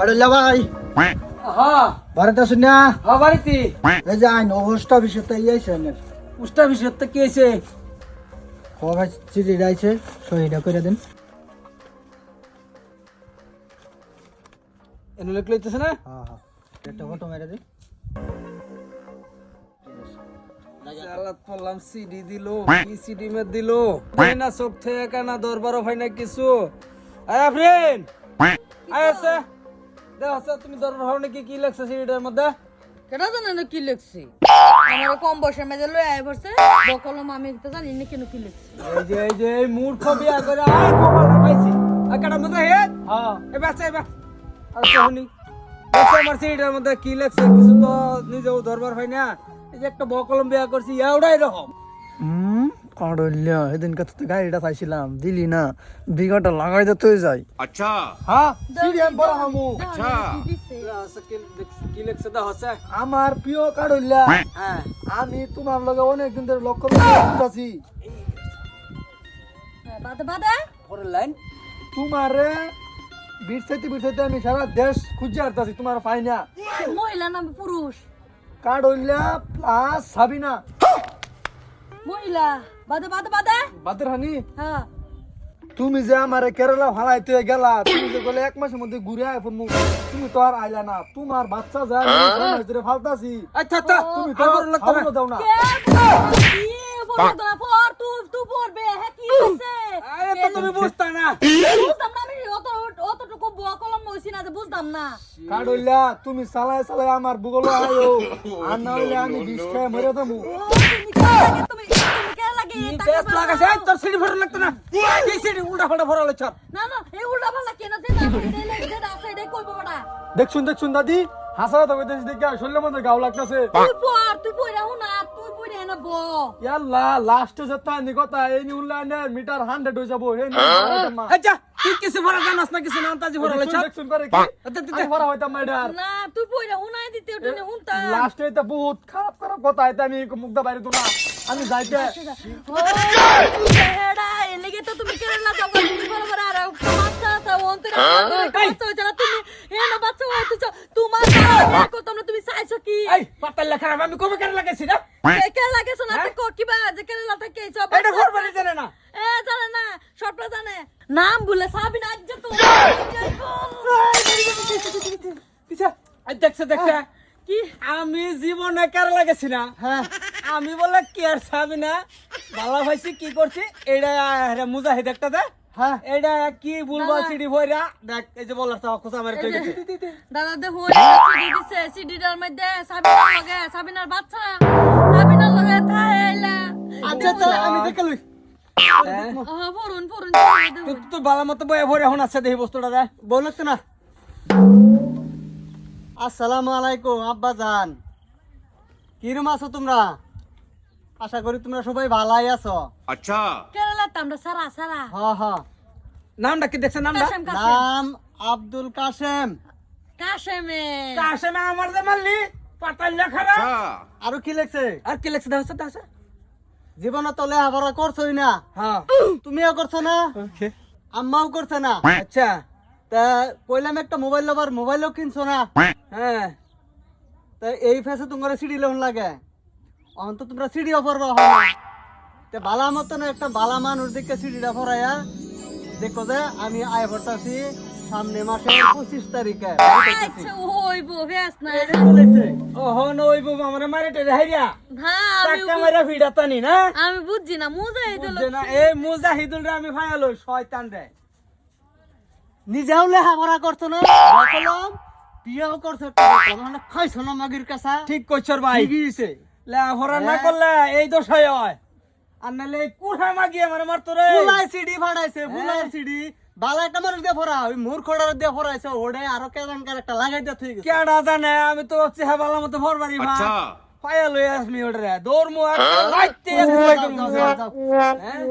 কাড়ুল্লা ভাই হ্যাঁ বাড়িতে আসুন না হ্যাঁ বাড়িতে এই যে আইন অবস্থা বিষয় তো ইয়েছে উষ্টা বিষয় তো কি হয়েছে খবর চিঠি রাইছে সহিটা করে দেন। এনে লোক লইতেছে না হ্যাঁ হ্যাঁ একটা ফটো মেরে দিন। চালাত পড়লাম সিডি দিলো কি সিডি মে দিলো না চোখ থেকে কানা দরবারও হয় না কিছু আয় ফ্রেন্ড আয় আছে দেখ আছে তুমি দরবার হও নাকি কি লাগছে সিডিটার মধ্যে কেটা জানে না কি লিখছি আমার কম বয়সের মেয়েদের লই আয় পড়ছে বকলম আমি তো জানি না কেন কি লিখছি এই যে এই মূর্খ বিয়া করে আয় কপাল পাইছি আর কাটা মধ্যে হে হ্যাঁ এবার আছে এবার আর শুনি দেখছো আমার সিডিটার মধ্যে কি লাগছে কিছু তো নিজেও দরবার হয় না এই যে একটা বকলম বিয়া করছি এওড়াই রকম কাড়ুল্লা এদিন কত তো গাড়িটা চাইছিলাম দিলি না বিঘাটা লাগাই দিতে যাই। अच्छा হ্যাঁ সিরিয়াম বড় মামু अच्छा কি লাগছে দা হচ্ছে আমার প্রিয় কাড়ুল্লা হ্যাঁ আমি তোমার লগে অনেক দিন ধরে লক্ষ্য করতেছি বাদে বাদে পরের লাইন তোমারে বিরসাইতে আমি সারা দেশ খুঁজে আসতেছি তোমার পাই না। মহিলা না পুরুষ কাড়ুল্লা প্লাস সাবিনা মহিলা বাদে বাদে বাদে বাদের হানি হ্যাঁ তুমি যে আমারে কেরালা ভাড়াইতে গেলা তুমি যে বলে এক মাসের মধ্যে ঘুরে আয় ফোন তুমি তো আর আইলা না তোমার বাচ্চা যায় ধরে ফালতাছি আচ্ছা আচ্ছা তুমি তো আমার লাগতো না খাওয়ানো দাও না। কি বলবো না পর তুই পড়বে হ্যাঁ কি হইছে আরে তো তুমি বুঝতা না বুঝতাম না আমি অতটুকু বকলম হইছি না যে বুঝতাম না কাড়ুল্লা তুমি চালায় চালায় আমার বুগল আয়ো আর না হইলে আমি বিষ খেয়ে মরে যাবো। তুমি কে লাগে কি বেশ লাগাছে এই তোর সিডি ফটো লাগতো না কি সিডি উল্টা ফাল্টা ভরা লইছ না না এই উল্টা পাল্লা কেন যে না যেটা আছে এটাই কইবো বড়া দেখছুন দাদি হাসা তো কইতেছি দেখে শরীরের মধ্যে গাও লাগতেছে। তুই পড়া হুনা তুই পড়ে না ব ইয়াল্লা লাস্টে যেটা নি কথা এই নি উল্লানে মিটার 100 হয়ে যাবো হে না আচ্ছা তুই কিছু ভরা জানাস না কিছু না আন্তাজি ভরা লইছ দেখছুন করে কি আমি ভরা হইতাম মাইডার না তুই পড়া হুনাই দিতে ওটা নে হুনতা লাস্টে এটা বহুত খারাপ কথা এটা আমি মুগ্ধা বাইরে তো না আমি যাইতে হেডা এলিগে তো তুমি কেরালা যাও তুমি বরাবর আর বাচ্চা আছে অন্তরে বাচ্চা হইছে না তুমি এনা বাচ্চা হইছে তোমার কত না তুমি চাইছো কি এই পাতা লেখা আমি কবে কেন লাগাইছি না কে লাগে শোনা তো কো কিবা যে কেরালা থেকে সব এটা ঘরবাড়ি জানে না এ জানে না সবটা জানে নাম বলে সাবিনা আজ তো পিছা আই দেখছে কি আমি জীবনে কার লাগাইছি না হ্যাঁ আমি বলে কেয়ার ছাবি না ভালো ভাইছি কি করছি এইটা মুজাহিদ একটা দে হ্যাঁ এইটা কি বলবো সিডি ভইরা দেখ এই যে বলার চাও খোসা মারি কই গেছে দাদা দে হই সিডি দিছে সিডিটার মধ্যে সাবিনার বাচ্চা সাবিনার লগে থাইলা আচ্ছা তো আমি দেখে লই পড়ুন তুই ভালো মতো বয়ে ভরে এখন আছে দেখি বস্তুটা দে বলছ না। আসসালামু আলাইকুম আব্বা জান, কিরম আছো তোমরা? আশা করি তোমরা সবাই ভালোই আছো। अच्छा কেরালা আমরা সারা সারা হ্যাঁ হ্যাঁ নামটা কি দেখছ নামটা কাশেম নাম আব্দুল কাশেম। কাশেমে কাশেম আমার যে মারলি পাতা লেখা না अच्छा আরো কি লেখছে? আর কি লেখছে দাও জীবনে তো লেখাপড়া করছোই না, হ্যাঁ তুমিও করছো না, আম্মাও করছে না, আচ্ছা তা কইলাম একটা মোবাইল লবার মোবাইলও কিনছো না, হ্যাঁ তা এই ফেসে তোমার সিডি লোন লাগে, অন্ত তোমরা সিডি অফার হয় তে বালা মতন একটা বালা মানুষ দেখে সিডিটা ভরাইয়া দেখো যে আমি আয় ভরতাছি সামনে মাসের 25 তারিখে। আচ্ছা হইবো বেশ না এটা বলেছে ওহো নই বাবা আমারে মারে টেরে হাইরা হ্যাঁ টাকা মারা ভিড়াতানি না আমি বুঝছি না মুজাহিদ বুঝছে না এই মুজাহিদুল রে আমি ফায়ালো শয়তান রে নিজেও লেখাপড়া করছো না, বললাম বিয়েও করছো, মানে খাইছো না মাগির কাছা, ঠিক কইছর ভাই ঠিকই হইছে। লেখাপড়া না করলে এই দশাই হয় আর নাহলে এই কুড়া মাগিয়ে আমার মারতো রে বুলাই সিডি ফাড়াইছে, বুলাই সিডি বালা একটা মানুষ দিয়ে ফরা ওই মূর্খটার দিয়ে ফরাইছে, ওড়ে আরো কেদানকার একটা লাগাই দিয়ে ঠিক আছে। কেডা জানে আমি তো ভাবছি হ্যাঁ ভালো মতো ভরবারি ভাই अच्छा ফায়ালো আসমি ওটা রে দৌড় মু লাইতে যাও, যাও, যাও, যাও। হ্যাঁ